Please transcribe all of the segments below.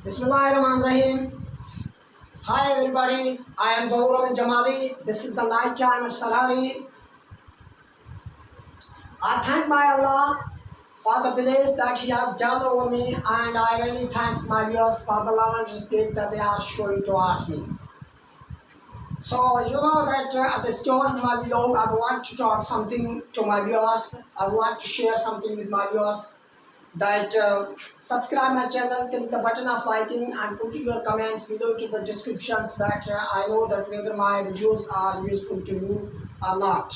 Bismillahirrahmanirrahim. Hi everybody, I am Zahur Amin Jamali. This is the night time at Sarari. I thank my Allah for the blessings that He has done over me, and I really thank my viewers for the love and respect that they are showing towards me. So you know that at the start of my video, I would like to talk something to my viewers. I would like to share something with my viewers. That subscribe my channel, click the button of liking and put your comments below to the descriptions that I know that whether my videos are useful to you or not.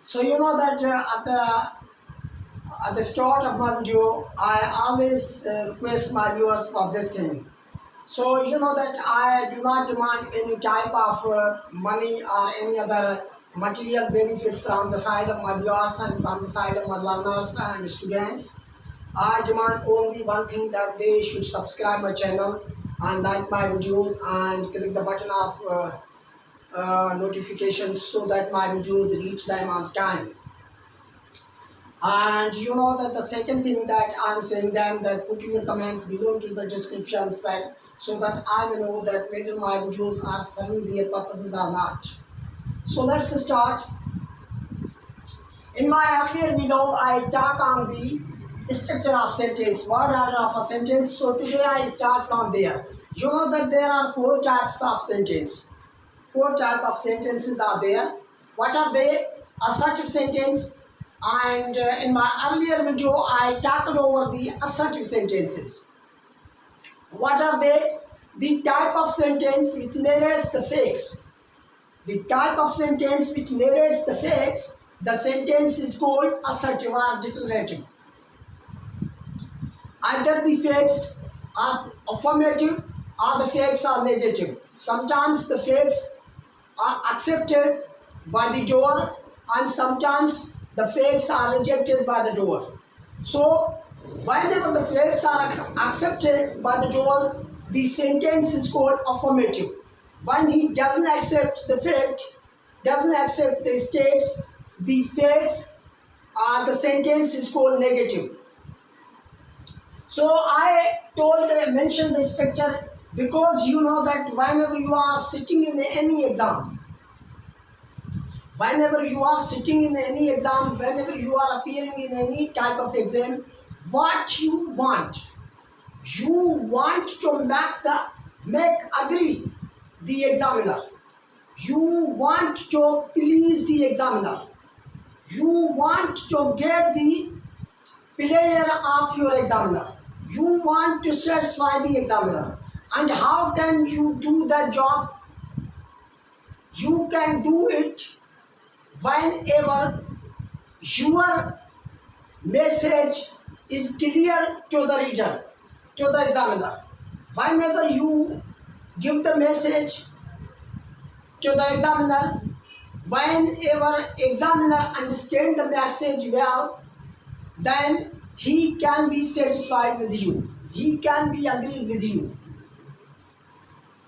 So you know that at the start of my video, I always request my viewers for this thing. So you know that I do not demand any type of money or any other material benefit from the side of my viewers and from the side of my learners and students. I demand only one thing, that they should subscribe my channel and like my videos and click the button of notifications so that my videos reach them on time. And you know that the second thing that I'm saying them, that put your comments below to the description side so that I will know that whether my videos are serving their purposes or not. So let's start. In my earlier video, I talk on the structure of sentence, word order of a sentence. So today I start from there. You know that there are four types of sentence. Four types of sentences are there. What are they? Assertive sentence. And in my earlier video, I talked over the assertive sentences. What are they? The type of sentence which narrates the facts. The type of sentence which narrates the facts, the sentence is called assertive or declarative. Either the facts are affirmative or the facts are negative. Sometimes the facts are accepted by the doer and sometimes the facts are rejected by the doer. So, whenever the facts are accepted by the doer, the sentence is called affirmative. When he doesn't accept the fact, doesn't accept the states, the facts, the sentence is called negative. So I mentioned the structure because you know that whenever you are sitting in any exam, whenever you are appearing in any type of exam, what you want to make agree the examiner. You want to please the examiner. You want to get the pleasure of your examiner. You want to satisfy the examiner. And how can you do that job? You can do it whenever your message is clear to the reader, to the examiner. Whenever you give the message to the examiner, whenever examiner understands the message well, then he can be satisfied with you. He can be agreed with you.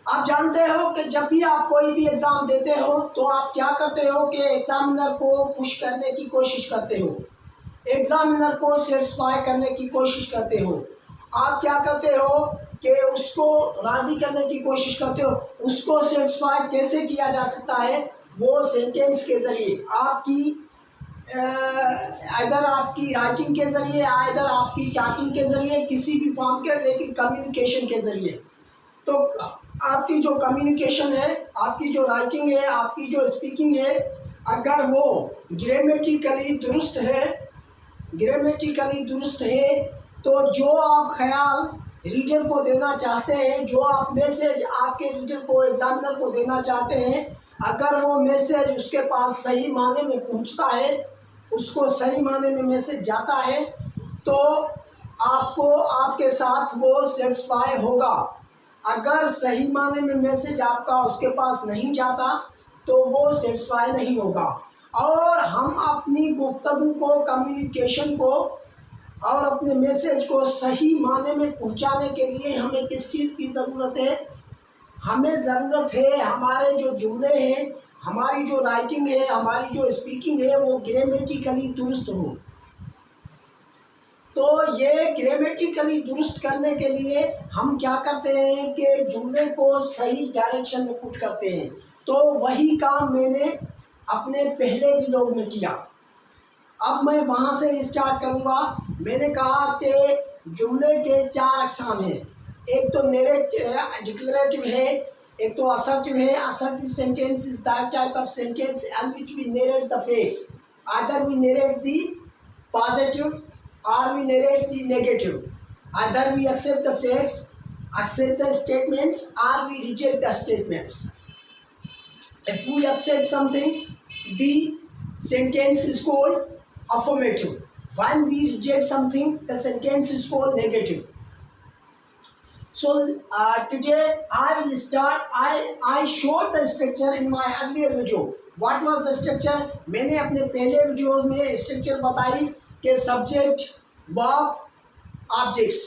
आप जानते हो कि जब भी आप कोई भी exam देते हो तो आप क्या करते हो कि एग्जामिनर को खुश करने की कोशिश करते हो, एग्जामिनर को सेटिस्फाई करने की कोशिश करते हो। आप क्या करते हो कि उसको राज़ी करने की कोशिश करते हो। उसको सेटिस्फाई कैसे किया जा सकता है? वो सेंटेंस के ज़रिए, इधर आपकी राइटिंग के ज़रिए, इधर आपकी टाइपिंग के ज़रिए, किसी भी फॉर्म के, लेकिन कम्युनिकेशन के ज़रिए। तो आपकी जो कम्युनिकेशन है, आपकी जो राइटिंग है, आपकी जो स्पीकिंग है, अगर वो ग्रामेटिकली दुरुस्त है तो जो आप ख्याल रीडर को देना चाहते हैं, जो आप मैसेज आपके रीडर को, एग्जामिनर को देना चाहते हैं, अगर वो मैसेज उसके पास सही माने में पहुंचता है, उसको सही माने में मैसेज जाता है, तो आपको आपके साथ वो सेटिस्फाई होगा। अगर सही माने में मैसेज आपका उसके पास नहीं जाता तो वो सेटिस्फाई नहीं होगा। और हम अपनी गुफ्तगू को, कम्युनिकेशन को और अपने मैसेज को सही माने में पहुंचाने के लिए हमें किस चीज़ की ज़रूरत है? हमें ज़रूरत है हमारे जो जुमले हैं, हमारी जो राइटिंग है, हमारी जो स्पीकिंग है, वो ग्रामेटिकली दुरुस्त हो। तो ये ग्रामेटिकली दुरुस्त करने के लिए हम क्या करते हैं कि जुमले को सही डायरेक्शन में पुट करते हैं। तो वही काम मैंने अपने पहले व्लॉग में किया। अब मैं वहाँ से स्टार्ट करूँगा। मैंने कहा कि जुमले के 4 अक़साम हैं। एक तो डिक्लेरेटिव है, एक तो असर्टिव है। Assertive sentence is that type of sentence in which we narrate the facts, either we narrate the positive or we narrate the negative. Either we accept the facts, accept the statements, or we reject the statements. If we accept something, the sentence is called affirmative. When we reject something, the sentence is called negative. So today I will start. I showed the structure in my earlier video. What was the structure? मैंने अपने पहले videos में structure बताई कि subject, verb, objects.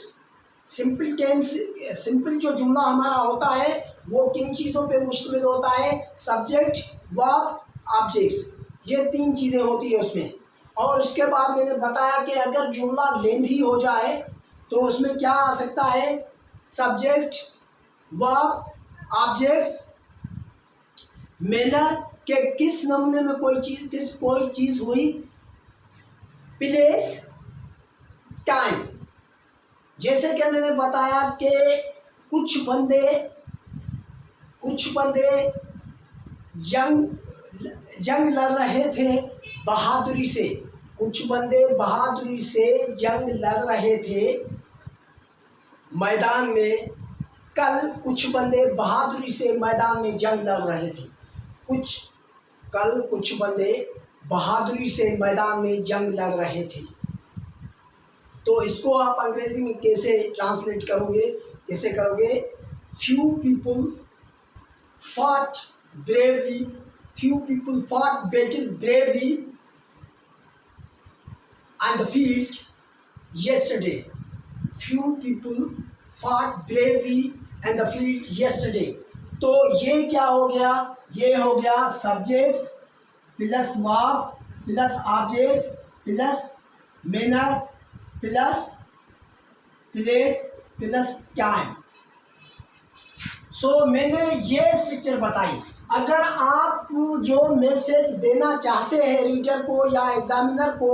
Simple tense, simple जो जुमला हमारा होता है वो किन चीज़ों पे मुश्तमिल होता है? सब्जेक्ट, वर्ब, ऑब्जेक्ट्स, ये 3 चीज़ें होती है उसमें। और उसके बाद मैंने बताया कि अगर जुमला लेंथी हो जाए तो उसमें क्या आ सकता है? सब्जेक्ट, वर्ब, ऑब्जेक्ट्स, मैनर के किस नमूने में कोई चीज़ हुई, प्लेस, टाइम। जैसे कि मैंने बताया कि कुछ बंदे जंग लड़ रहे थे बहादुरी से। कुछ बंदे बहादुरी से जंग लड़ रहे थे मैदान में। कल कुछ बंदे बहादुरी से मैदान में जंग लड़ रहे थे। कल कुछ बंदे बहादुरी से मैदान में जंग लड़ रहे थे। तो इसको आप अंग्रेजी में कैसे ट्रांसलेट करोगे? Few people fought bravely, few people fought battle bravely on the field yesterday. Few people fought bravely on the field yesterday. तो ये क्या हो गया? ये हो गया subjects plus verb plus objects plus manner plus place plus time. So मैंने ये स्ट्रक्चर बताई। अगर आप जो मैसेज देना चाहते हैं रीडर को या एग्जामिनर को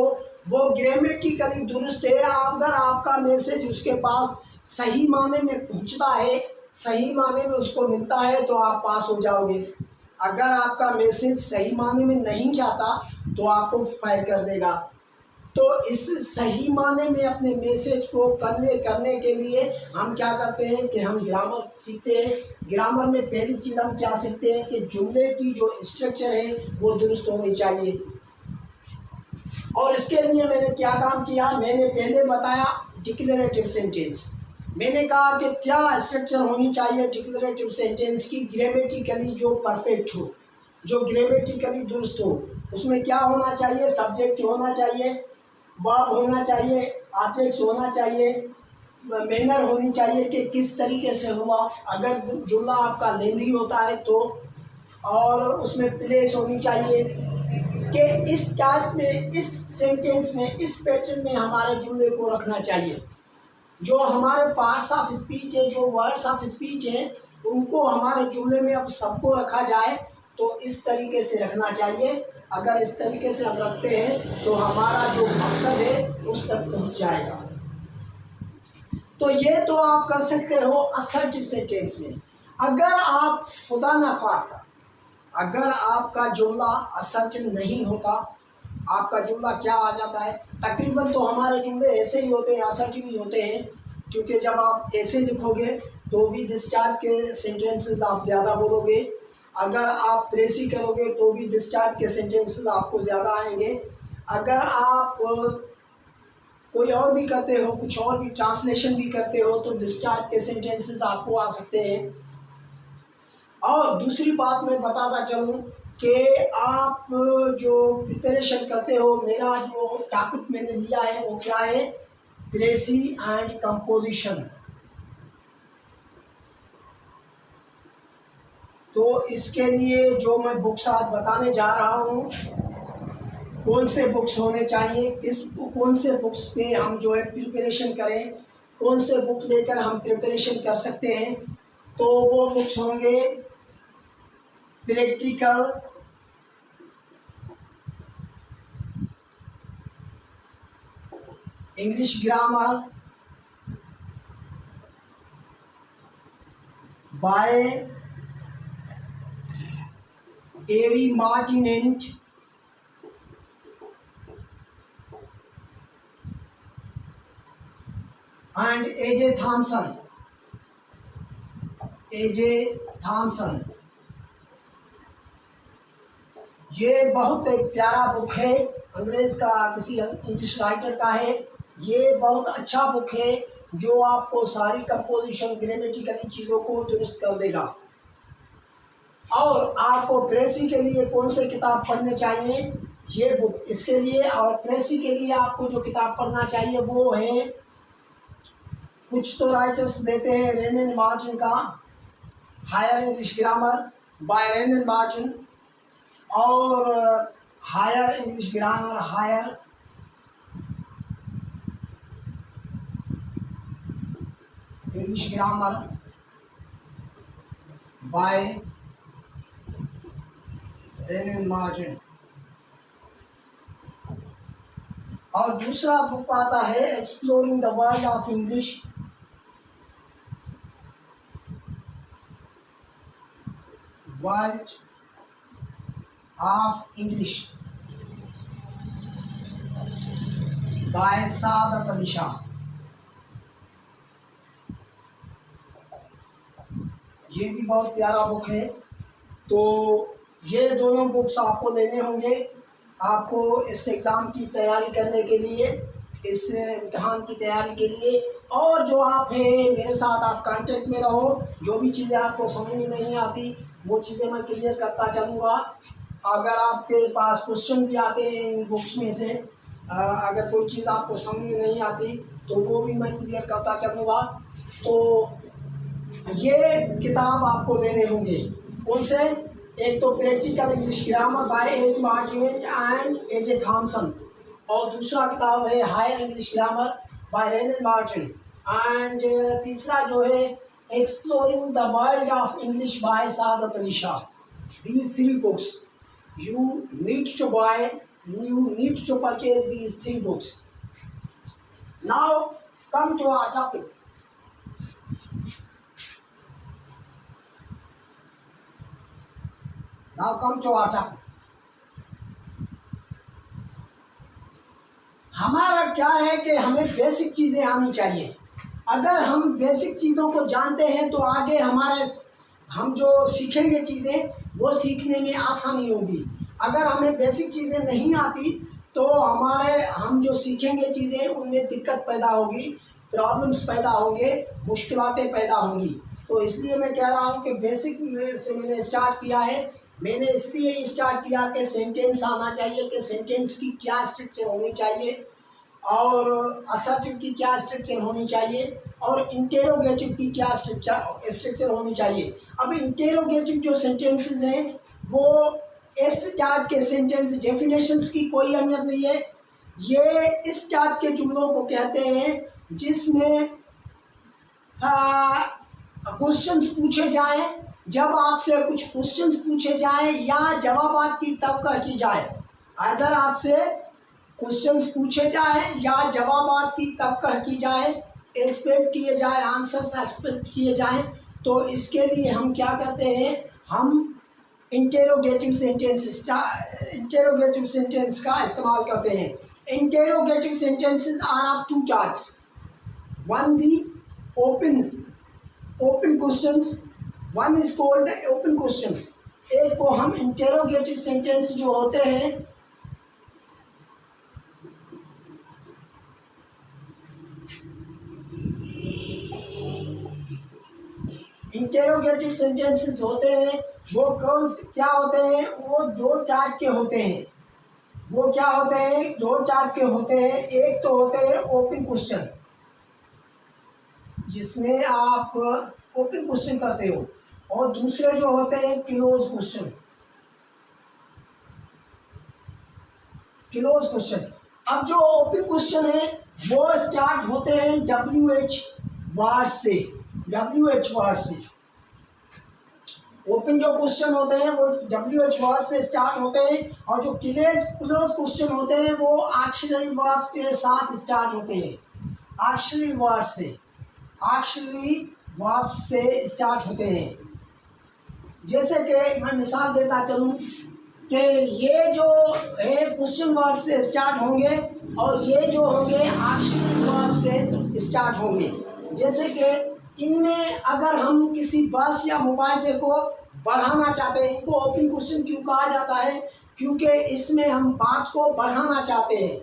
वो ग्रामेटिकली दुरुस्त है, अगर आपका मैसेज उसके पास सही माने में पहुंचता है, सही माने में उसको मिलता है तो आप पास हो जाओगे। अगर आपका मैसेज सही माने में नहीं जाता तो आपको फेल कर देगा। तो इस सही माने में अपने मैसेज को कन्वे करने के लिए हम क्या करते हैं कि हम ग्रामर सीखते हैं। ग्रामर में पहली चीज़ हम क्या सीखते हैं कि जुमले की जो स्ट्रक्चर है वो दुरुस्त होनी चाहिए। और इसके लिए मैंने क्या काम किया? मैंने पहले बताया डिक्लेरेटिव सेंटेंस। मैंने कहा कि क्या स्ट्रक्चर होनी चाहिए डिक्लेरेटिव सेंटेंस की, ग्रामेटिकली जो परफेक्ट हो, जो ग्रामेटिकली दुरुस्त हो। उसमें क्या होना चाहिए? सब्जेक्ट होना चाहिए, वर्ब होना चाहिए, ऑब्जेक्ट्स होना चाहिए, मैनर होनी चाहिए कि किस तरीके से हुआ। अगर जुमला आपका लेंदी होता है तो, और उसमें प्लेस होनी चाहिए कि इस टाइप में, इस सेंटेंस में, इस पैटर्न में हमारे जुमले को रखना चाहिए। जो हमारे पार्ट्स ऑफ स्पीच है, जो वर्ड्स ऑफ स्पीच हैं, उनको हमारे जुमले में अब सबको रखा जाए तो इस तरीके से रखना चाहिए। अगर इस तरीके से हम रखते हैं तो हमारा जो मकसद है उस तक पहुंच जाएगा। तो ये तो आप कर सकते हो असर्टिव सेंटेंस में। अगर आप खुदा न खास्ता, अगर आपका जुमला असर्टिव नहीं होता, आपका जुमला क्या आ जाता है? तकरीबन तो हमारे जुमले ऐसे ही होते हैं, असर्टिव ही होते हैं, क्योंकि जब आप ऐसे लिखोगे तो भी दिस टाइप के सेंटेंसेस आप ज़्यादा बोलोगे। अगर आप प्रेसी करोगे तो भी दिस टाइप के सेंटेंसेस आपको ज़्यादा आएंगे। अगर आप कोई और भी करते हो, कुछ और भी ट्रांसलेशन भी करते हो तो दिस टाइप के सेंटेंसेस आपको आ सकते हैं। और दूसरी बात मैं बताता चलूँ कि आप जो प्रिपरेशन करते हो, मेरा जो टॉपिक मैंने लिया है वो क्या है? प्रेसी एंड कंपोजिशन। तो इसके लिए जो मैं बुक्स आज बताने जा रहा हूँ कौन से बुक्स होने चाहिए, कौन से बुक्स पे हम जो है प्रिपरेशन करें, कौन से बुक लेकर हम प्रिपरेशन कर सकते हैं। तो वो बुक्स होंगे practical English grammar by A.V. Martinent and A.J. Thompson. A.J. Thompson ये बहुत एक प्यारा बुक है, अंग्रेज का किसी इंग्लिश राइटर का है। ये बहुत अच्छा बुक है जो आपको सारी कंपोजिशन ग्रामेटिकली चीज़ों को दुरुस्त कर देगा। और आपको प्रेसी के लिए कौन से किताब पढ़ने चाहिए, ये बुक इसके लिए। और प्रेसी के लिए आपको जो किताब पढ़ना चाहिए वो है, कुछ तो राइटर्स देते हैं रेनन मार्टिन का higher English grammar by Wren and Martin, और higher English grammar by Wren and Martin. और दूसरा बुक आता है exploring the world of English by Saadat Ali Shah. ये भी बहुत प्यारा बुक है। तो ये दोनों बुक्स आपको लेने होंगे, आपको इस एग्ज़ाम की तैयारी करने के लिए, इस इम्तहान की तैयारी के लिए। और जो आप हैं मेरे साथ आप कांटेक्ट में रहो, जो भी चीज़ें आपको समझ में नहीं आती वो चीज़ें मैं क्लियर करता चलूँगा। अगर आपके पास क्वेश्चन भी आते हैं इन बुक्स में से, अगर कोई चीज़ आपको समझ में नहीं आती तो वो भी मैं क्लियर करता चलूँगा। तो ये किताब आपको लेने होंगे, कौन से, एक तो practical English grammar by A.V. Martinet and A.J. Thomson, और दूसरा किताब है higher English grammar by Wren and Martin, and तीसरा जो है exploring the world of English by Saadat Ali Shah. These three books you need to buy, you need to purchase these three books. Now come to our topic. हमारा क्या है कि हमें basic चीज़ें आनी चाहिए। अगर हम बेसिक चीज़ों को जानते हैं तो आगे हम जो सीखेंगे चीज़ें वो सीखने में आसानी होगी। अगर हमें बेसिक चीज़ें नहीं आती तो हम जो सीखेंगे चीज़ें उनमें दिक्कत पैदा होगी, प्रॉब्लम्स पैदा होंगे, मुश्किलातें पैदा होंगी। तो इसलिए मैं कह रहा हूँ कि बेसिक से मैंने स्टार्ट किया है। मैंने इसलिए स्टार्ट किया कि सेंटेंस आना चाहिए, कि सेंटेंस की क्या स्ट्रक्चर होनी चाहिए, और असर्टिव की क्या स्ट्रक्चर होनी चाहिए, और इंटेरोगेटिव की क्या स्ट्रक्चर होनी चाहिए। अब इंटेरोगेटिव जो सेंटेंसेस हैं वो इस टाइप के सेंटेंस, डेफिनेशंस की कोई अहमियत नहीं है। ये इस टाइप के जुमलों को कहते हैं जिसमें क्वेश्चंस पूछे जाएं। जब आपसे कुछ क्वेश्चंस पूछे जाएं या जवाबात की तवक्को की जाए, अगर आपसे क्वेश्चंस पूछे जाएं या जवाबात की तवक्को की जाए, एक्सपेक्ट किए जाए, आंसर्स एक्सपेक्ट किए जाएं, तो इसके लिए हम क्या करते हैं, हम इंटेरोगेटिव सेंटेंस का इस्तेमाल करते हैं। Interrogative sentences are of two types, one the open questions, one is called the open questions. एक को हम इंटेरोगेटिव सेंटेंस जो होते हैं इंटेरोगेटिव सेंटेंसेस होते हैं, वो क्या होते हैं, वो दो टाइप के होते हैं। वो क्या होते हैं, दो टाइप के होते हैं। एक तो होते हैं ओपन क्वेश्चन, जिसमें आप ओपन क्वेश्चन करते हो, और दूसरे जो होते हैं क्लोज क्वेश्चन। Close questions. अब जो ओपन क्वेश्चन है वो स्टार्ट होते हैं WH वर्ड से, WH वर्ड से। ओपन जो क्वेश्चन होते हैं वो WH वर्ड से स्टार्ट होते हैं, और जो क्लोज क्वेश्चन होते हैं वो ऑक्सिलरी वर्ब के साथ स्टार्ट होते हैं, ऑक्सिलरी वर्ब से, ऑक्सिलरी वर्ब से स्टार्ट होते हैं। जैसे कि मैं मिसाल देता चलूँ कि ये जो है क्वेश्चन वर्ड से स्टार्ट होंगे और ये जो होंगे ऑक्सिलरी वर्ब से स्टार्ट होंगे। जैसे कि इनमें अगर हम किसी बस या मोबाइल से को बढ़ाना चाहते हैं, इनको ओपन क्वेश्चन क्यों कहा जाता है? क्योंकि इसमें हम बात को बढ़ाना चाहते हैं,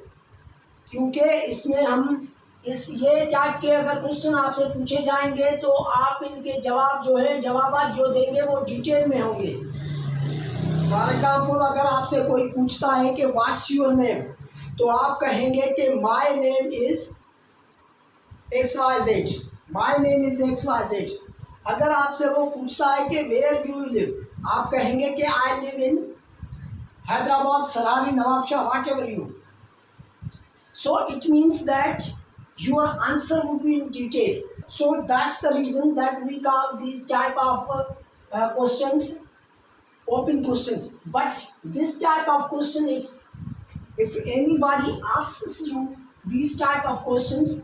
क्योंकि इसमें हम ये टाइप के अगर क्वेश्चन आपसे पूछे जाएंगे तो आप इनके जवाब जो है जवाब जो देंगे वो डिटेल में होंगे। फॉर एग्जाम्पल अगर आपसे कोई पूछता है कि व्हाट्स योर नेम, तो आप कहेंगे कि my name is XYZ, my name is XYZ। अगर आपसे वो पूछता है कि वेयर डू यू लिव, आप कहेंगे कि I live in Hyderabad, Sarari, Nawabshah, what ever you. So it means that your answer would be in detail. So that's the reason that we call these type of questions open questions. But this type of question, if anybody asks you these type of questions,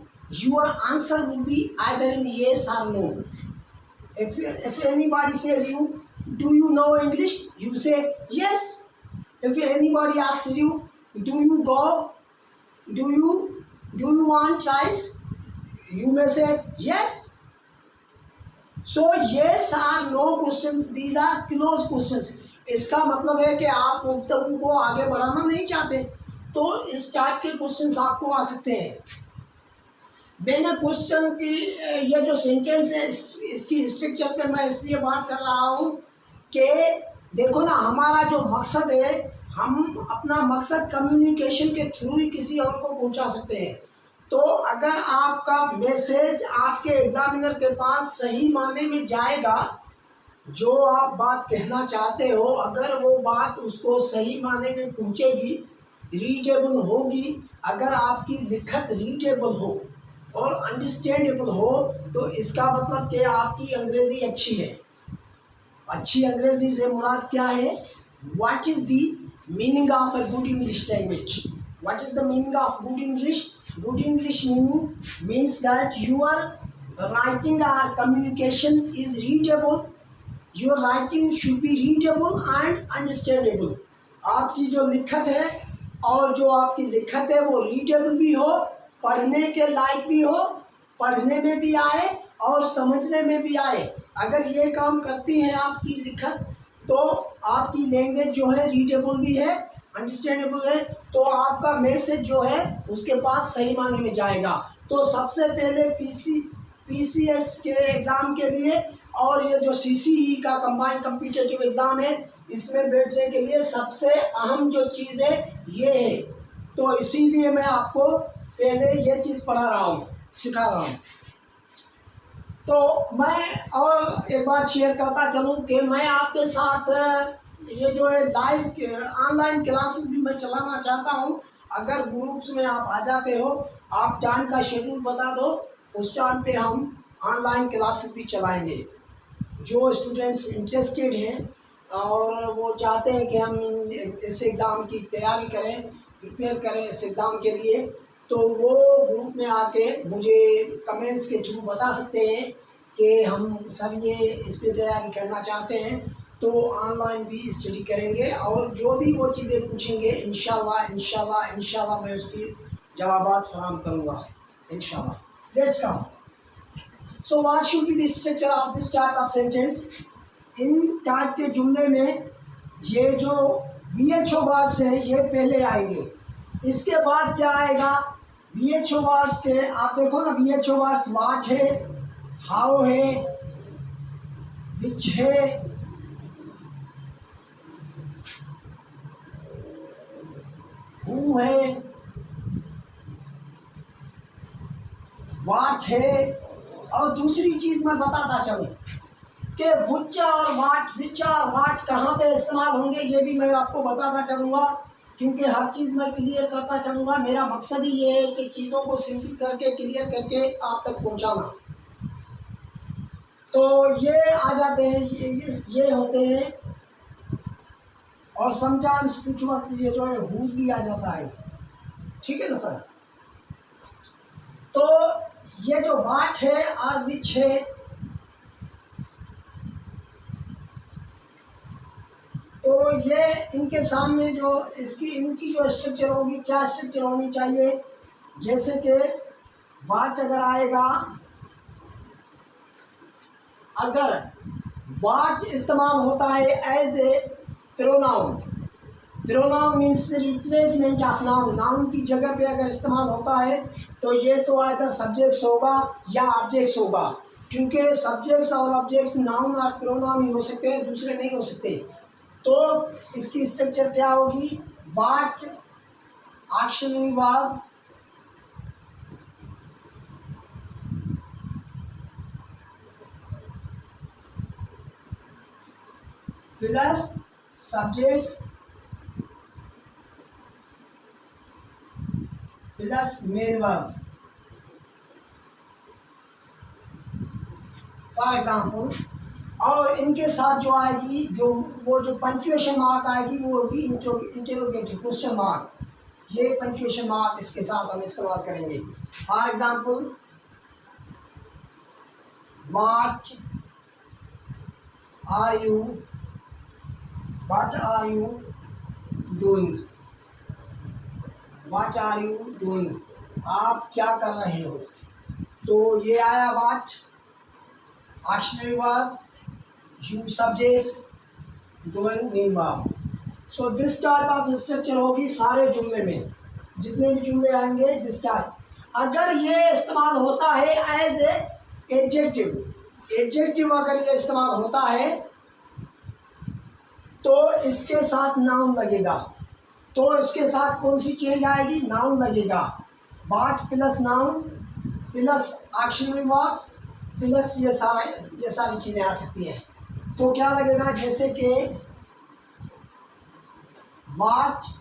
your answer will be either in yes or no. If anybody says you, do you know English, you say yes. If anybody asks you, do you go, do you want rice, you may say yes. So yes or no questions, these are close questions. इसका मतलब है कि आप गुफ्तगू को आगे बढ़ाना नहीं चाहते तो इस टाइप के क्वेश्चंस आपको आ सकते हैं। मैंने क्वेश्चन की ये जो सेंटेंस है इसकी स्ट्रक्चर पे मैं इसलिए बात कर रहा हूँ कि देखो ना, हमारा जो मकसद है, हम अपना मकसद कम्युनिकेशन के थ्रू ही किसी और को पहुंचा सकते हैं। तो अगर आपका मैसेज आपके एग्जामिनर के पास सही माने में जाएगा, जो आप बात कहना चाहते हो, अगर वो बात उसको सही माने में पहुंचेगी, रीडेबल होगी, अगर आपकी लिखत रीडेबल हो और अंडरस्टैंडेबल हो, तो इसका मतलब कि आपकी अंग्रेज़ी अच्छी है। अच्छी अंग्रेज़ी से मुराद क्या है? What is the meaning of a good English language? What is the meaning of good English? Good English means that your writing or communication is readable. Your writing should be readable and understandable. आपकी जो लिखत है और जो आपकी लिखत है वो रीडेबल भी हो, पढ़ने के लायक भी हो, पढ़ने में भी आए और समझने में भी आए। अगर ये काम करती है आपकी लिखत, तो आपकी लैंग्वेज जो है रीडेबल भी है, अंडरस्टैंडेबल है, तो आपका मैसेज जो है उसके पास सही माने में जाएगा। तो सबसे पहले PCS के एग्ज़ाम के लिए और ये जो CCE का कंबाइंड कम्पिटिटिव एग्ज़ाम है, इसमें बैठने के लिए सबसे अहम जो चीज़ है ये है। तो इसीलिए मैं आपको पहले ये चीज़ पढ़ा रहा हूँ, सिखा रहा हूँ। तो मैं और एक बात शेयर करता चलूँ कि मैं आपके साथ ये जो है लाइव ऑनलाइन क्लासेस भी मैं चलाना चाहता हूँ। अगर ग्रुप्स में आप आ जाते हो, आप टाइम का शेड्यूल बता दो, उस टाइम पे हम ऑनलाइन क्लासेस भी चलाएंगे। जो स्टूडेंट्स इंटरेस्टेड हैं और वो चाहते हैं कि हम इस एग्ज़ाम की तैयारी करें, प्रिपेयर करें इस एग्ज़ाम के लिए, तो वो ग्रुप में आके मुझे कमेंट्स के थ्रू बता सकते हैं कि हम सर ये इस पर तैयारी करना चाहते हैं, तो ऑनलाइन भी स्टडी करेंगे और जो भी वो चीज़ें पूछेंगे इंशाल्लाह मैं उसकी जवाबात फराहम करूँगा इंशाल्लाह। Let's come. So what should be the structure of this type of sentence? In type के जुमले में ये जो VHO वर्ड्स हैं ये पहले आएंगे। इसके बाद क्या आएगा? VHO वर्ड्स के आप देखो ना, VHO वर्ड्स व्हाट है, हाउ है, विच है, हु है, वाट है। और दूसरी चीज़ मैं बताता चलूँ कि व्हिच और वाट, व्हिच और वाट कहाँ पे इस्तेमाल होंगे, ये भी मैं आपको बताता चलूँगा। क्योंकि हर चीज़ मैं क्लियर करता चलूँगा। मेरा मकसद ही ये है कि चीज़ों को सिंपल करके क्लियर करके आप तक पहुँचाना। तो ये आ जाते हैं, ये होते हैं। और समटाइम्स कुछ वक्त ये जो है हुज भी आ जाता है, ठीक है ना सर। तो ये जो वाट है और विच है, तो ये इनके सामने जो इनकी जो स्ट्रक्चर होगी, क्या स्ट्रक्चर होनी चाहिए, जैसे कि वाट अगर आएगा, अगर वाट इस्तेमाल होता है as a pronoun, pronoun means the replacement of noun, noun की जगह पे अगर इस्तेमाल होता है तो ये तो आइदर सब्जेक्ट्स होगा या ऑब्जेक्ट्स होगा, क्योंकि सब्जेक्ट्स और ऑब्जेक्ट्स नाउन और प्रोनाउन ही हो सकते हैं, दूसरे नहीं हो सकते। तो इसकी स्ट्रक्चर क्या होगी, what auxiliary verb plus subjects plus main verb. For example, और इनके साथ जो आएगी, जो पंक्चुएशन मार्क आएगी वो होगी इंटरोगेटिव क्वेश्चन मार्क। ये पंक्चुएशन मार्क इसके साथ हम इस्तेमाल करेंगे। For example, what are you doing, what are you doing, आप क्या कर रहे हो। तो ये आया what auxiliary verb, you subjects, doing main verb. So this type of structure होगी सारे जुमले में, जितने भी जुमले आएंगे दिस टाइप। अगर ये इस्तेमाल होता है एज ए एडजेक्टिव, एडजेक्टिव अगर ये इस्तेमाल होता है तो इसके साथ नाउन लगेगा। तो इसके साथ कौन सी चेंज आएगी, नाउन लगेगा। What plus noun plus auxiliary verb plus ये सारी चीज़ें आ सकती हैं। तो क्या लगेगा, जैसे कि what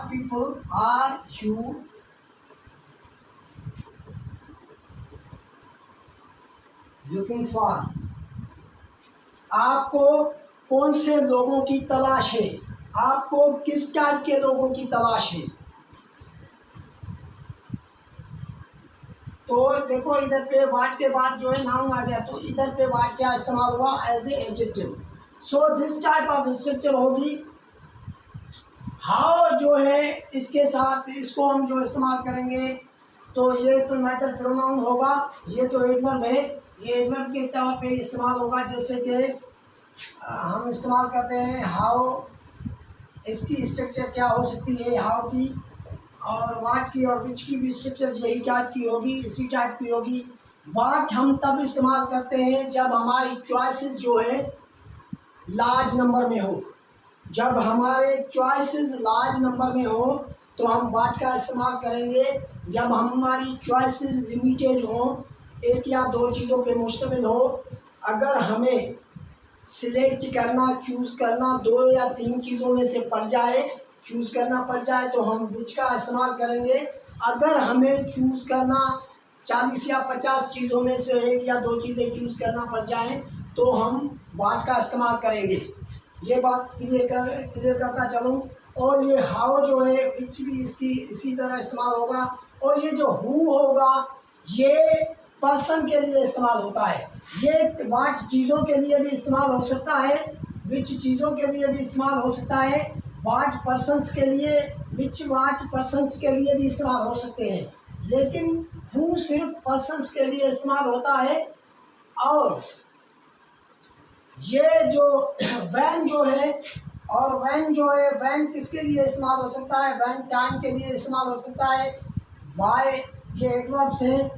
people are you looking for, आपको कौन से लोगों की तलाश है, आपको किस टाइप के लोगों की तलाश है। तो देखो इधर पे वाट के बाद जो है नाउन आ गया, तो इधर पे वाट क्या इस्तेमाल हुआ, as a adjective. So this type of structure होगी। हाउ जो है इसके साथ इसको हम जो इस्तेमाल करेंगे, तो ये तो नेदर प्रोनाउन होगा, ये तो एडवर्ब है, ये एडवर्ब के तौर पे इस्तेमाल होगा। जैसे कि हम इस्तेमाल करते हैं हाउ, इसकी स्ट्रक्चर क्या हो सकती है हाउ की, और वाट की और विच की भी स्ट्रक्चर यही टाइप की होगी, इसी टाइप की होगी। वाट हम तब इस्तेमाल करते हैं जब हमारी चॉइसेस जो है लार्ज नंबर में हो, जब हमारे चॉइसेस लार्ज नंबर में हो तो हम वाट का इस्तेमाल करेंगे। जब हमारी चॉइसेस लिमिटेड हो, एक या दो चीज़ों पे मुश्तमिल हो, अगर हमें सिलेक्ट करना, चूज़ करना, दो या तीन चीज़ों में से पड़ जाए, चूज़ करना पड़ जाए, तो हम विच का इस्तेमाल करेंगे। अगर हमें चूज़ करना 40 या 50 चीज़ों में से एक या दो चीज़ें चूज़ करना पड़ जाए तो हम वाट का इस्तेमाल करेंगे। ये बात क्लियर करता चलूँ। और ये हाउ जो है विच भी इसकी इसी तरह इस्तेमाल होगा। और ये जो हु होगा ये पर्सन के लिए इस्तेमाल होता है। ये वाट चीज़ों के लिए भी इस्तेमाल हो सकता है, विच चीज़ों के लिए भी इस्तेमाल हो सकता है, वाट पर्सन्स के लिए, विच वाट पर्सन्स के लिए भी इस्तेमाल हो सकते हैं, लेकिन हु सिर्फ पर्सन्स के लिए इस्तेमाल होता है। और ये जो वैन जो है, और वैन जो है, वैन किसके लिए इस्तेमाल हो सकता है, वैन टाइम के लिए इस्तेमाल हो सकता है। वाई ये एडवर्ब्स हैं।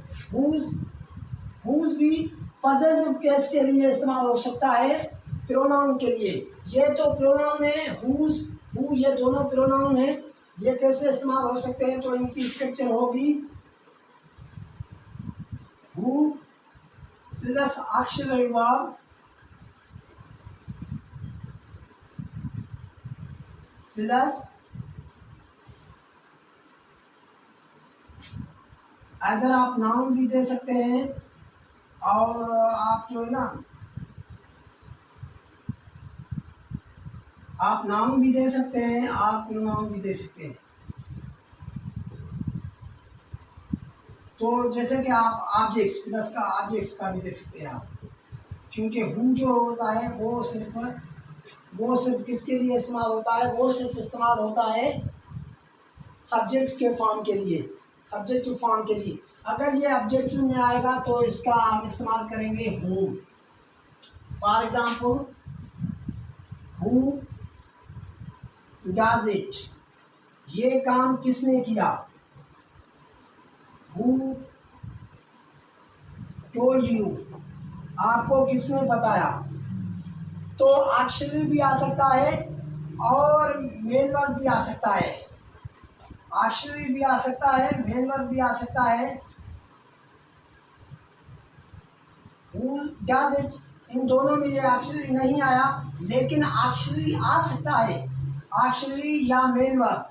हुज भी पॉसेसिव केस के लिए इस्तेमाल हो सकता है, प्रोनाउन के लिए। ये तो प्रोनाउन है, हुज हु, ये दोनों प्रोनाउन हैं। ये कैसे इस्तेमाल हो सकते हैं, तो इनकी स्ट्रक्चर होगी who plus auxiliary verb plus अगर आप नाउन भी दे सकते हैं और आप जो है ना आप नाउन भी दे सकते हैं, आप प्रोनाउन भी दे सकते हैं। तो जैसे कि आप ऑब्जेक्ट्स प्लस का ऑब्जेक्ट्स का भी दे सकते हैं आप, क्योंकि हु जो होता है वो सिर्फ किसके लिए इस्तेमाल होता है, वो सिर्फ इस्तेमाल होता है सब्जेक्ट के फॉर्म के लिए, सब्जेक्टिव फॉर्म के लिए। अगर ये ऑब्जेक्टिव में आएगा तो इसका हम इस्तेमाल करेंगे who. For example who does it, ये काम किसने किया। हु टोल्ड यू, आपको किसने बताया। तो ऑक्सिलरी भी आ सकता है और मेन वर्ब भी आ सकता है, ऑक्सिलरी भी आ सकता है, मेन वर्ब भी आ सकता है। हु डज इट, इन दोनों में ये ऑक्सिलरी नहीं आया, लेकिन ऑक्सिलरी आ सकता है, ऑक्सिलरी या मेन वर्ब।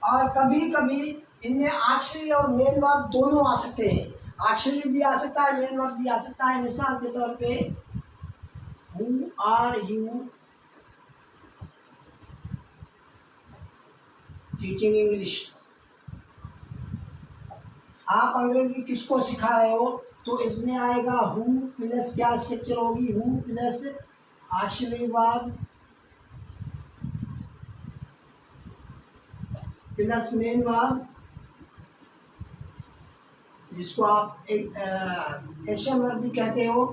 और कभी कभी इनमें ऑक्सिलरी और मेन वर्ब दोनों आ सकते हैं, ऑक्सिलरी भी आ सकता है, मेन वर्ब भी आ सकता है। मिसाल के तौर पे who are you teaching English, आप अंग्रेजी किसको सिखा रहे हो, तो इसमें आएगा हु प्लस क्या स्ट्रक्चर होगी, who plus auxiliary verb plus main verb, जिसको आप एक्शन वर्ब भी कहते हो,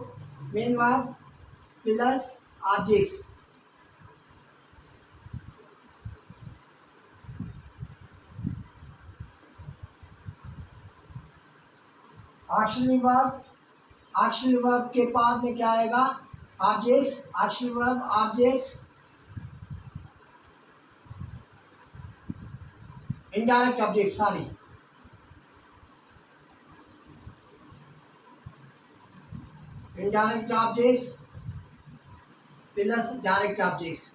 main verb plus objects. Auxiliary verb के बाद में क्या आएगा, objects, auxiliary verb objects, indirect objects, sorry indirect objects plus direct objects.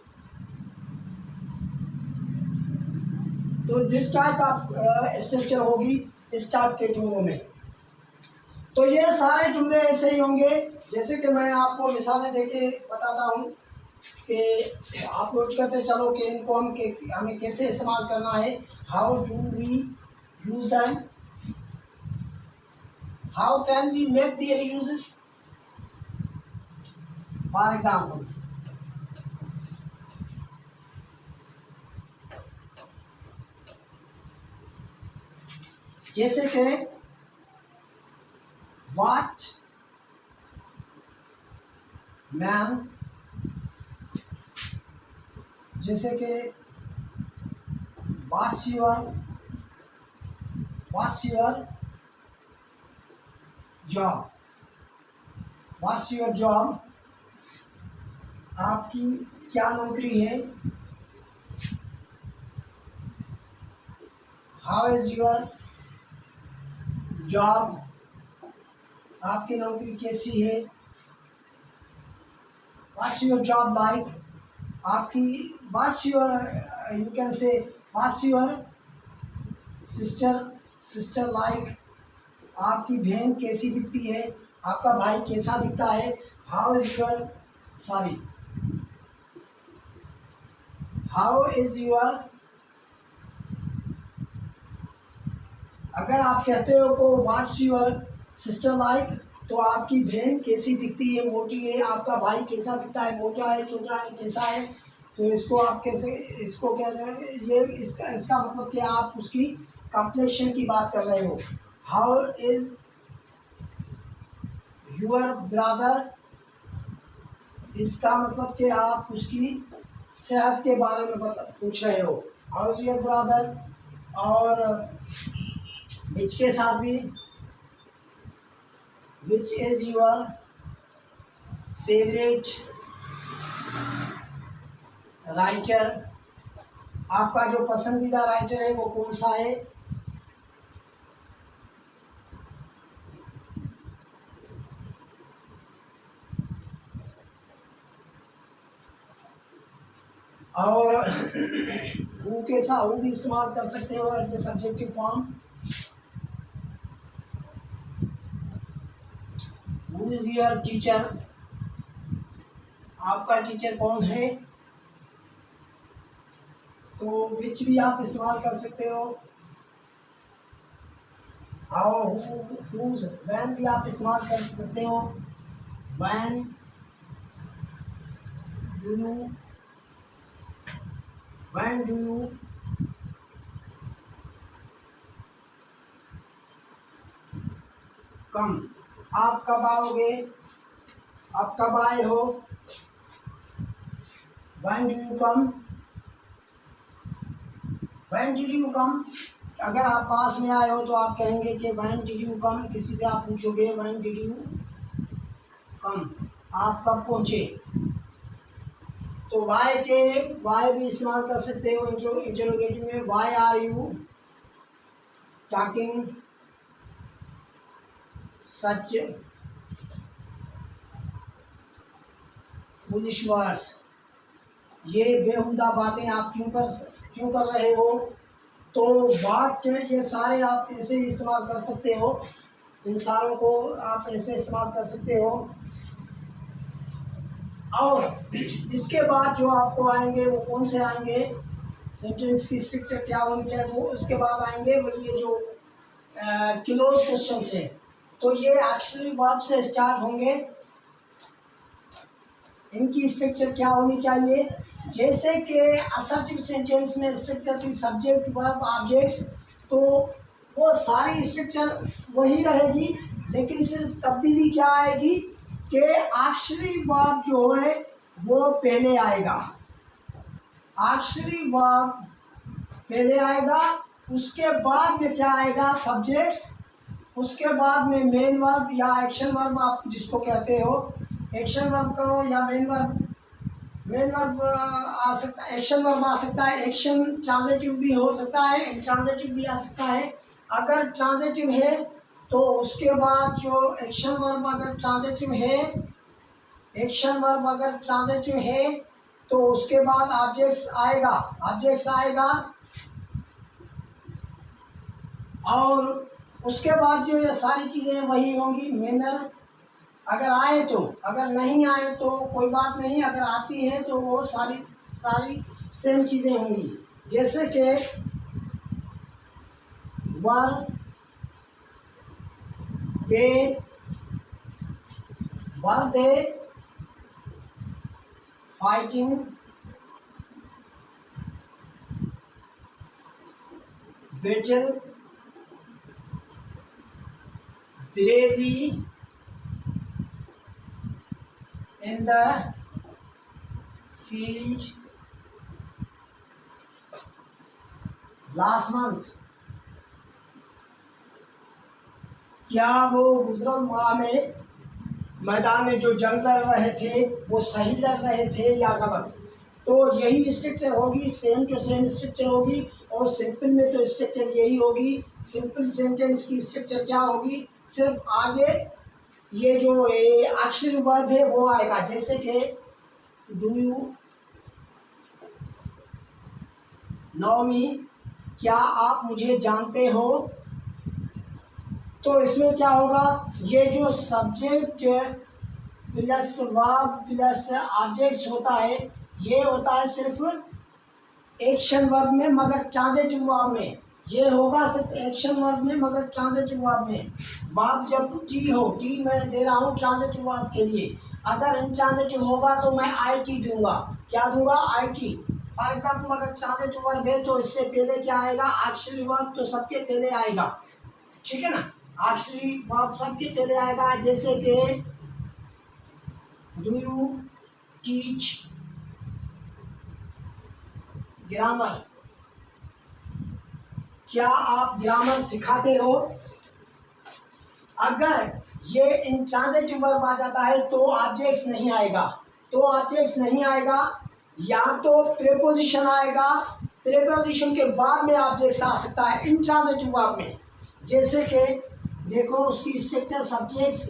तो दिस टाइप ऑफ स्ट्रक्चर होगी इस टाइप के जुमलों में। तो ये सारे जुमले ऐसे ही होंगे, जैसे कि मैं आपको मिसालें देके बताता हूँ कि आप नोट करते चलो कि इनको हमें कैसे इस्तेमाल करना है। How do we use them, how can we make their use. For example जैसे कि व्हाट मैन, जैसे कि what's your job, what's your job, आपकी क्या नौकरी है। हाउ इज योर जॉब, आपकी नौकरी कैसी है। व्हाट्स योर जॉब लाइक, आपकी what's your you can say what's your sister like, आपकी बहन कैसी दिखती है, आपका भाई कैसा दिखता है। How is your sorry how is your, अगर आप कहते हो को व्हाट्स योर सिस्टर लाइक, तो आपकी बहन कैसी दिखती है, मोटी है, आपका भाई कैसा दिखता है, मोटा है, छोटा है, कैसा है। तो इसको आप कैसे, इसको क्या ये इसका मतलब कि आप उसकी कॉम्प्लेक्शन की बात कर रहे हो। हाउ इज योर ब्रदर, इसका मतलब कि आप उसकी सेहत के बारे में पूछ रहे हो। हाउ इज योर ब्रदर, और विच के साथ भी which is your favourite writer, आपका जो पसंदीदा राइटर है वो कौन सा है। और हु के साथ हु भी इस्तेमाल कर सकते हो as a subjective form. Who is your teacher, आपका टीचर कौन है, तो विच भी आप इस्तेमाल कर सकते हो। और हुज वैन भी आप इस्तेमाल कर सकते हो। When do you, when do you come, आप कब आओगे, आप कब आए हो। When do you come, when did you come. अगर आप पास में आए हो तो आप कहेंगे कि वैन डिड यू कम, किसी से आप पूछोगे वैन डिड यू कम, आप कब पहुँचे। तो वाई के वाई भी इस्तेमाल कर सकते हो इंटरोगेटिव में। Why are you talking such foolish words, ये बेहुदा बातें आप क्यों कर रहे हो। तो वाट ये सारे आप ऐसे इस्तेमाल कर सकते हो, इन सारों को आप ऐसे इस्तेमाल कर सकते हो। और इसके बाद जो आपको आएंगे वो कौन से आएंगे, सेंटेंस की स्ट्रक्चर क्या होनी चाहिए, वो उसके बाद आएंगे वो ये जो क्लोज क्वेश्चन है। तो ये एक्चुअली वर्ब से स्टार्ट होंगे। इनकी स्ट्रक्चर क्या होनी चाहिए, जैसे कि असर्टिव सेंटेंस में स्ट्रक्चर थी सब्जेक्ट वर्ब ऑब्जेक्ट्स, तो वो सारी स्ट्रक्चर वही रहेगी, लेकिन सिर्फ तब्दीली क्या आएगी कि एक्चुअली वर्ब जो है वो पहले आएगा, एक्चुअली वर्ब पहले आएगा, उसके बाद में क्या आएगा सब्जेक्ट्स, उसके बाद में मेन वर्ब या एक्शन वर्ब आप जिसको कहते हो, एक्शन वर्ब करो या मेन वर्ब आ सकता है, एक्शन वर्ब आ सकता है, एक्शन ट्रांजिटिव भी हो सकता है, इंट्रांजिटिव भी आ सकता है। अगर ट्रांजिटिव है तो उसके बाद जो एक्शन वर्ब अगर ट्रांजिटिव है, एक्शन वर्ब अगर ट्रांजिटिव है तो उसके बाद ऑब्जेक्ट्स आएगा और उसके बाद जो ये सारी चीज़ें वही होंगी। मैनर अगर आए तो, अगर नहीं आए तो कोई बात नहीं, अगर आती है तो वो सारी सेम चीज़ें होंगी। जैसे कि were they fighting battle bravely in the field last month, क्या वो गुजरल माह में मैदान में जो जंग लड़ रहे थे वो सही लड़ रहे थे या गलत। तो यही स्ट्रक्चर होगी, सेम टू सेम स्ट्रक्चर होगी। और सिंपल में तो स्ट्रक्चर यही होगी। सिंपल सेंटेंस की स्ट्रक्चर क्या होगी, सिर्फ आगे ये जो एक्चुअल वर्ब है वो आएगा। जैसे कि डू यू नो मी, क्या आप मुझे जानते हो। तो इसमें क्या होगा, ये जो subject plus verb plus objects होता है ये होता है सिर्फ एक्शन वर्ब में मगर ट्रांजिटिव वर्ब में। ये होगा सिर्फ एक्शन वर्ब में मगर ट्रांजिटिव वर्ब में। वर्ब जब टी हो, टी मैं दे रहा हूँ ट्रांजिटिव वर्ब के लिए, अगर इंट्रांजिटिव होगा तो मैं आई टी दूंगा। क्या दूंगा, आई टी। फॉर एग्जाम्पल अगर ट्रांजिटिव वर्ब है तो इससे पहले क्या आएगा, एक्चुअली वर्ब तो सबके पहले आएगा, ठीक है ना। एक्चुअली वर्ब सबके पहले आएगा। जैसे कि डू यू टीच ग्रामर, क्या आप ग्रामर सिखाते हो। अगर ये इंट्रांजिटिव वर्ब आ जाता है तो ऑब्जेक्ट्स नहीं आएगा, या तो प्रीपोजिशन आएगा, प्रीपोजिशन के बाद में ऑब्जेक्ट्स आ सकता है इंट्रांजिटिव वर्ब में। जैसे कि देखो उसकी structure subjects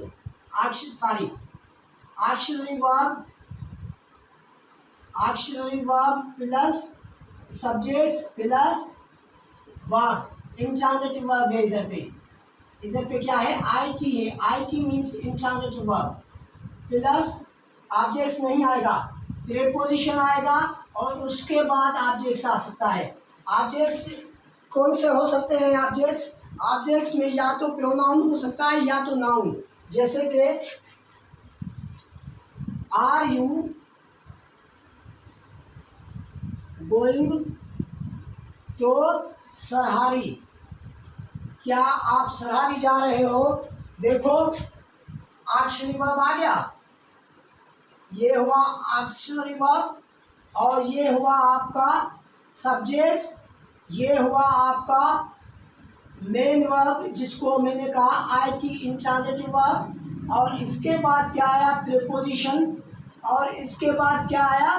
auxiliary verb auxiliary verb plus subjects plus verb, intransitive verb है इधर पे क्या है, आई टी है, I T means intransitive verb plus objects नहीं आएगा, प्रीपोजिशन आएगा और उसके बाद ऑब्जेक्ट्स आ सकता है। ऑब्जेक्ट्स कौन से हो सकते हैं ऑब्जेक्ट्स में या तो प्रोनाउन हो सकता है या तो नाउन, जैसे कि are you going to Sarhari, क्या आप सरहारी जा रहे हो। देखो ऑक्सिलरी वर्ब आ गया, ये हुआ ऑक्सिलरी वर्ब और ये हुआ आपका सब्जेक्ट्स, ये हुआ आपका मेन वर्ब जिसको मैंने कहा आई टी इंट्रांजिटिव वर्ब, और इसके बाद क्या आया प्रीपोजिशन, और इसके बाद क्या आया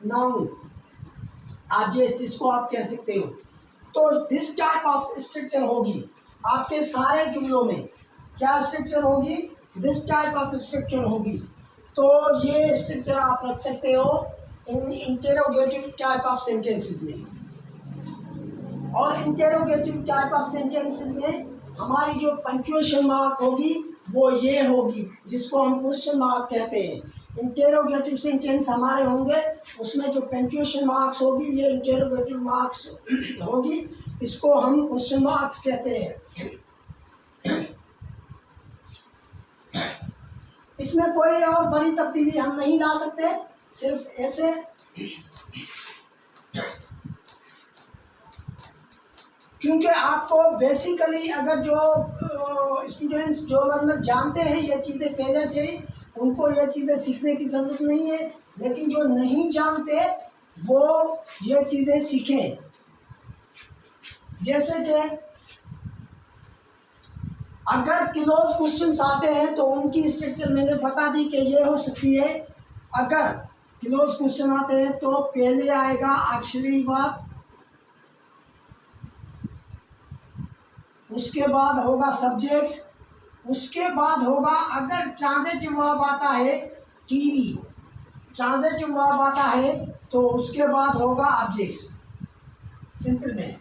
नाउन, ऑब्जेक्ट जिसको आप कह सकते हो। तो दिस टाइप ऑफ स्ट्रक्चर होगी आपके सारे जुमलों में, क्या स्ट्रक्चर होगी, दिस टाइप ऑफ स्ट्रक्चर होगी। तो ये स्ट्रक्चर आप रख सकते हो इन इंटेरोगेटिव टाइप ऑफ सेंटेंसेस में। और इंटेरोगेटिव टाइप ऑफ सेंटेंसेस में हमारी जो पंक्चुएशन मार्क होगी वो ये होगी जिसको हम क्वेश्चन मार्क कहते हैं। इंटेरोगेटिव सेंटेंस हमारे होंगे उसमें जो पंक्चुएशन मार्क्स होगी ये इंटेरोगेटिव मार्क्स होगी, इसको हम क्वेश्चन मार्क्स कहते हैं। इसमें कोई और बड़ी तब्दीली हम नहीं ला सकते, सिर्फ ऐसे क्योंकि आपको बेसिकली अगर जो स्टूडेंट्स जो लर्नर जानते हैं ये चीज़ें पहले से ही, उनको ये चीज़ें सीखने की ज़रूरत नहीं है, लेकिन जो नहीं जानते वो ये चीज़ें सीखें। जैसे कि अगर क्लोज क्वेश्चंस आते हैं तो उनकी स्ट्रक्चर मैंने बता दी कि ये हो सकती है। अगर क्लोज क्वेश्चन आते हैं तो पहले आएगा ऑक्सिलरी वर्ब, उसके बाद होगा सब्जेक्ट्स, उसके बाद होगा अगर ट्रांजिटिव वर्ब आता है टीवी, ट्रांजिटिव वर्ब आता है तो उसके बाद होगा ऑब्जेक्ट्स। सिंपल में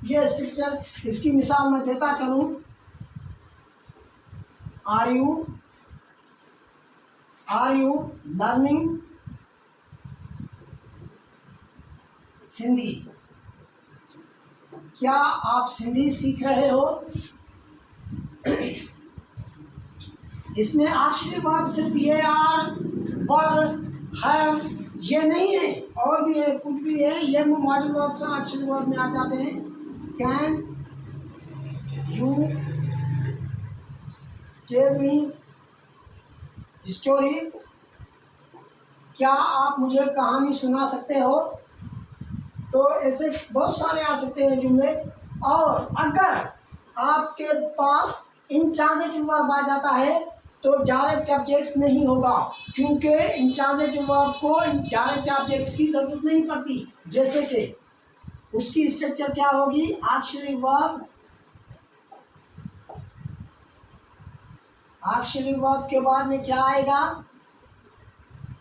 ये स्ट्रक्चर, इसकी मिसाल मैं देता चलूँ। आर यू लर्निंग सिंधी, क्या आप सिंधी सीख रहे हो। इसमें ऑक्सिलरी वर्ब सिर्फ ये आर वर हैव ये नहीं है, और भी है, कुछ भी है, ये मॉडल वर्ब से ऑक्सिलरी वर्ब में आ जाते हैं। Can you tell me story, क्या आप मुझे कहानी सुना सकते हो। तो ऐसे बहुत सारे आ सकते हैं जुमले। और अगर आपके पास इंट्रांजिटिव वर्ब आ जाता है तो डायरेक्ट ऑब्जेक्ट्स नहीं होगा, क्योंकि इंट्रांजिटिव वर्ब को डायरेक्ट ऑब्जेक्ट्स की ज़रूरत नहीं पड़ती। जैसे कि उसकी स्ट्रक्चर क्या होगी, ऑक्सिलरी वर्ब, ऑक्सिलरी वर्ब के बाद में क्या आएगा,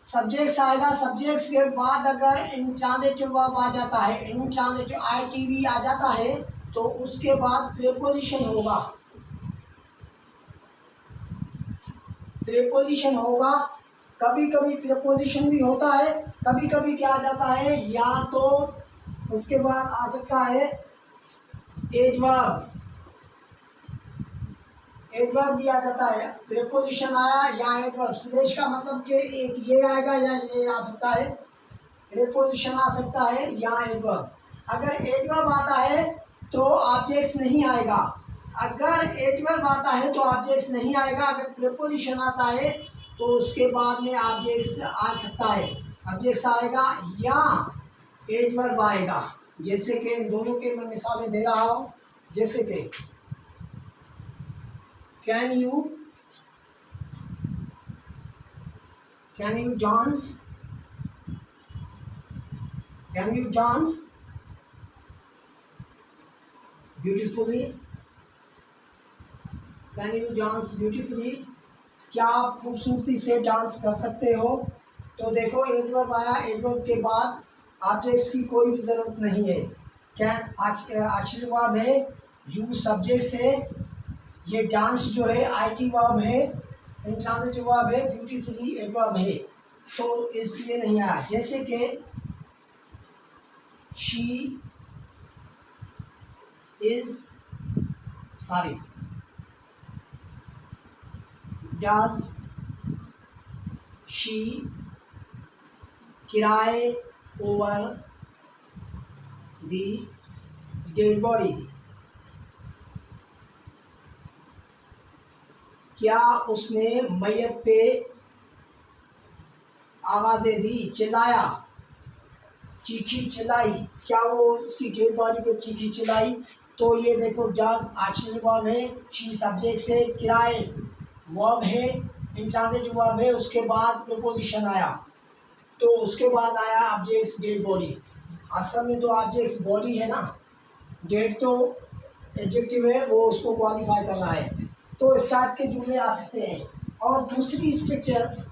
सब्जेक्ट्स आएगा, सब्जेक्ट्स के बाद अगर इंट्रांजिटिव वर्ब आ जाता है, इंट्रांजिटिव आईटीवी आ जाता है तो उसके बाद प्रीपोजिशन होगा, प्रीपोजिशन होगा। कभी कभी प्रीपोजिशन भी होता है, कभी कभी क्या आ जाता है, या तो उसके बाद आ सकता है एडवर्ब, एडवर्ब भी आ जाता है। प्रीपोजिशन आया या एडवर्ब, स्लैश का मतलब कि एक ये आएगा या ये आ सकता है, प्रीपोजिशन आ सकता है या एडवर्ब। अगर एडवर्ब आता है तो ऑब्जेक्ट्स नहीं आएगा, अगर एडवर्ब आता है तो ऑब्जेक्ट्स नहीं आएगा। अगर प्रीपोजिशन आता है तो उसके बाद में ऑब्जेक्ट्स आ सकता है, ऑब्जेक्ट्स आएगा या एडवर्ब आएगा। जैसे कि इन दोनों के मैं मिसालें दे रहा हूँ। जैसे कि can you dance, can you dance beautifully, can you dance beautifully, क्या आप खूबसूरती से डांस कर सकते हो। तो देखो एडवर्ब आया, एडवर्ब के बाद ऑब्जेक्ट्स की कोई भी ज़रूरत नहीं है। क्या एक्शन वर्ब है, यू सब्जेक्ट्स है, ये डांस जो है आईटी वर्ब है, इंट्रांजिटिव वर्ब है, ब्यूटीफुली एडवर्ब है, तो इसलिए नहीं आया। जैसे कि she is sorry does she cry over the dead body. क्या उसने मैयत पे आवाज़ें दी, चिल्लाया, चीखी चिल्लाई, क्या वो उसकी डेड बॉडी पे चीखी चिल्लाई? तो ये देखो डज एक्शन वर्ब है, शी सब्जेक्ट से, किराए वर्ब है, इंट्रांजिटिव वर्ब है, उसके बाद प्रीपोजिशन आया, तो उसके बाद आया ऑब्जेक्ट्स डेड बॉडी। असल में तो ऑब्जेक्ट्स बॉडी है ना, डेड तो एडजेक्टिव है, वो उसको क्वालिफाई कर रहा है। तो स्टार्ट के जुमले आ सकते हैं। और दूसरी स्ट्रक्चर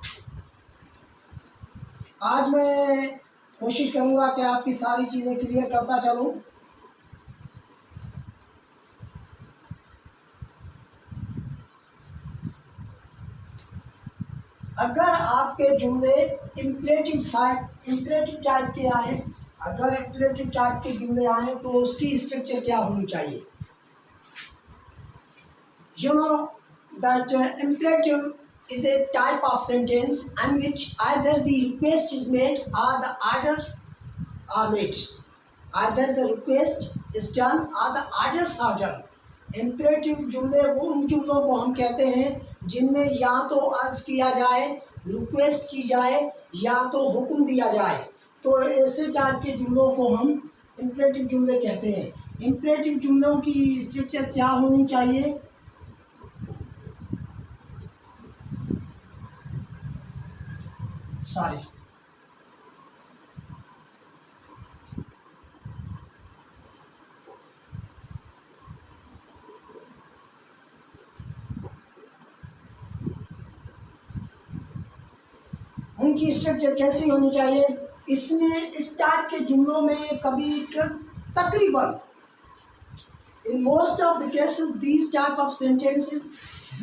आज मैं कोशिश करूंगा कि आपकी सारी चीज़ें क्लियर करता चलूं। अगर आपके जुमले इम्परेटिव टाइप के आए, अगर इम्परेटिव टाइप के जुमले आए तो उसकी स्ट्रक्चर क्या होनी चाहिए? You know that imperative is a type of sentence in which either the request is made or the orders are made. Either the request is done or the orders are done. Imperative जुमले वो उन जुमलों को हम कहते हैं जिनमें या तो अर्ज किया जाए, रिक्वेस्ट की जाए, या तो हुक्म दिया जाए। तो ऐसे टाइप के जुमलों को हम इम्परेटिव जुमले कहते हैं। इम्परेटिव जुमलों की स्ट्रक्चर क्या होनी चाहिए? सॉरी, उनकी स्ट्रक्चर कैसी होनी चाहिए? इसमें इस टाइप के जुमलों में कभी तकरीबन in most of the cases these type of sentences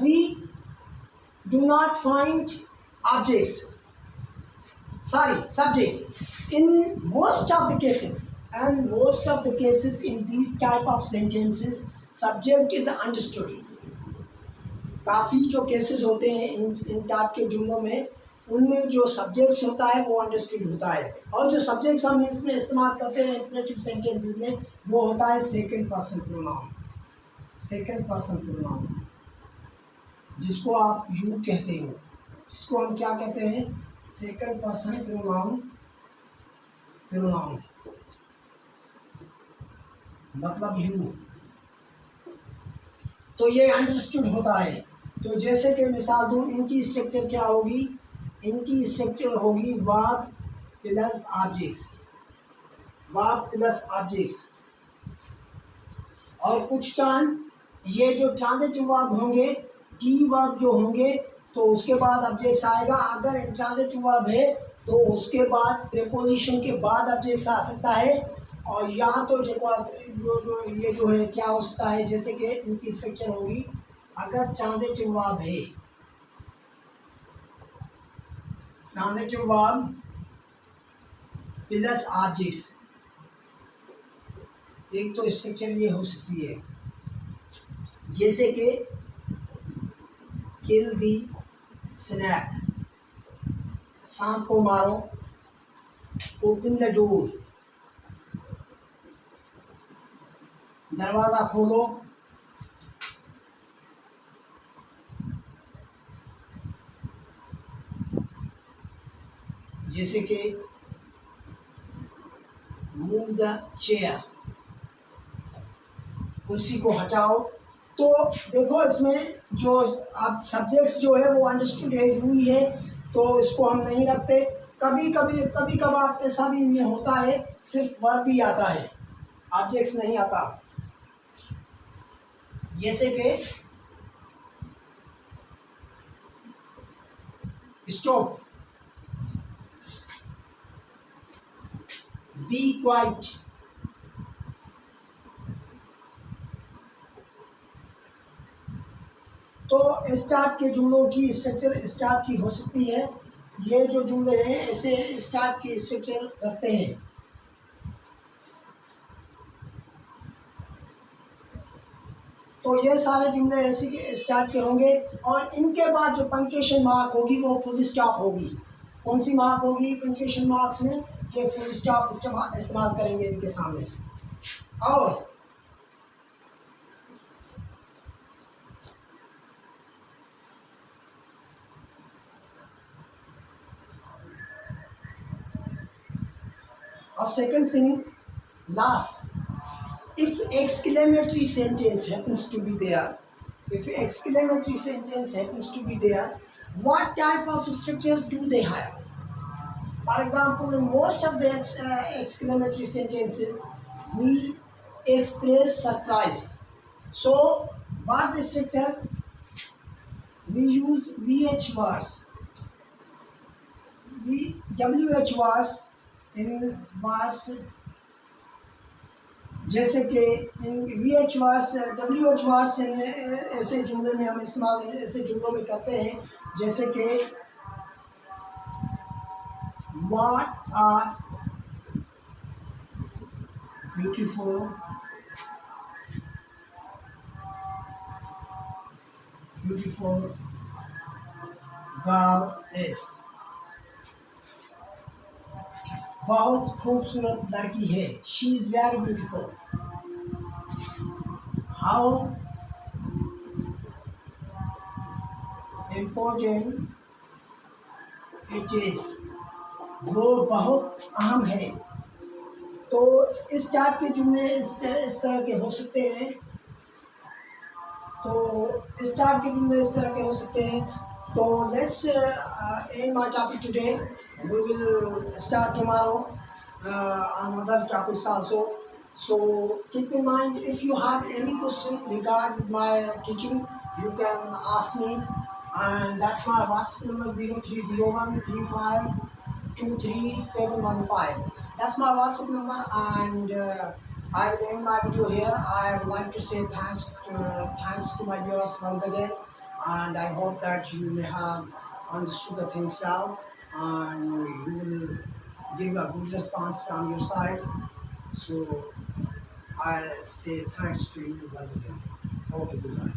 we do not find objects, sorry subjects in most of the cases, and most of the cases in these type of sentences subject is understood. काफ़ी जो cases होते हैं इन type के जुमलों में, उनमें जो subjects होता है वो अंडरस्टूड होता है, और जो सब्जेक्ट्स हम इसमें इस्तेमाल करते हैं इंपरेटिव सेंटेंसेस में वो होता है second person pronoun. Second person pronoun जिसको आप यू कहते हो, जिसको हम क्या कहते हैं? Second person pronoun. प्रोनाउन मतलब यू। तो ये अंडरस्टूड होता है। तो जैसे कि मिसाल दूँ, इनकी स्ट्रक्चर क्या होगी? इनकी स्ट्रक्चर होगी verb plus objects, verb plus objects. और कुछ टाइम ये जो ट्रांजिटिव वर्ब होंगे, टी वर्ब जो होंगे, तो उसके बाद ऑब्जेक्ट्स आएगा। अगर इंट्रांजिटिव वर्ब है तो उसके बाद प्रीपोजिशन के बाद ऑब्जेक्ट्स आ सकता है। और यहाँ तो ये जो है क्या हो सकता है, जैसे कि इनकी स्ट्रक्चर होगी, अगर ट्रांजिटिव वर्ब है, ट्रांजिटिव वर्ब प्लस ऑब्जेक्ट्स, एक तो स्ट्रक्चर ये हो सकती है, जैसे कि किल दी स्नैक, सांप को मारो, ओपन द डोर, दरवाज़ा खोलो, जैसे कि मूव द चेयर, कुर्सी को हटाओ। तो देखो इसमें जो अब सब्जेक्ट्स जो है वो अंडरस्टूड है, हुई है, तो इसको हम नहीं रखते। कभी कभार ऐसा भी इनमें होता है सिर्फ वर्ब ही आता है, ऑब्जेक्ट्स नहीं आता। जैसे कि स्टॉप, बी क्वाइट। तो इस टाइप के जुमलों की स्ट्रक्चर इस टाइप की हो सकती है। ये जो जुमले हैं ऐसे इस टाइप की स्ट्रक्चर रखते हैं। तो ये सारे जुमले ऐसे के स्टार्ट के होंगे और इनके बाद जो पंक्चुएशन मार्क होगी वो फुल स्टॉप होगी। कौन सी मार्क होगी पंक्चुएशन मार्क्स में? ये फुल स्टॉप इस्तेमाल करेंगे इनके सामने। और second thing last, if exclamatory sentence happens to be there, if exclamatory sentence happens to be there, what type of structure do they have? For example, in most of the exclamatory sentences, we express surprise. So, what the structure? We use VH words. WH words in words, जैसे कि VH words WH words ऐसे जुमले में हम इस्तेमाल ऐसे जुमलों में करते हैं, जैसे कि what are beautiful, beautiful girl is, बहुत खूबसूरत लड़की है, she is very beautiful. How important it is, वो बहुत अहम है। तो इस टाइप के जुमले इस तरह के हो सकते हैं। तो इस टाइप के जुमले इस तरह के हो सकते हैं। So let's end my topic today. We will start tomorrow another topics also. So keep in mind, if you have any question regarding my teaching, you can ask me, and that's my WhatsApp number 030135233715. That's my WhatsApp number, and I will end my video here. I would like to say thanks to my viewers once again. And I hope that you may have understood the things well, and you will give a good response from your side. So I say thanks to you once again. Okay, goodbye.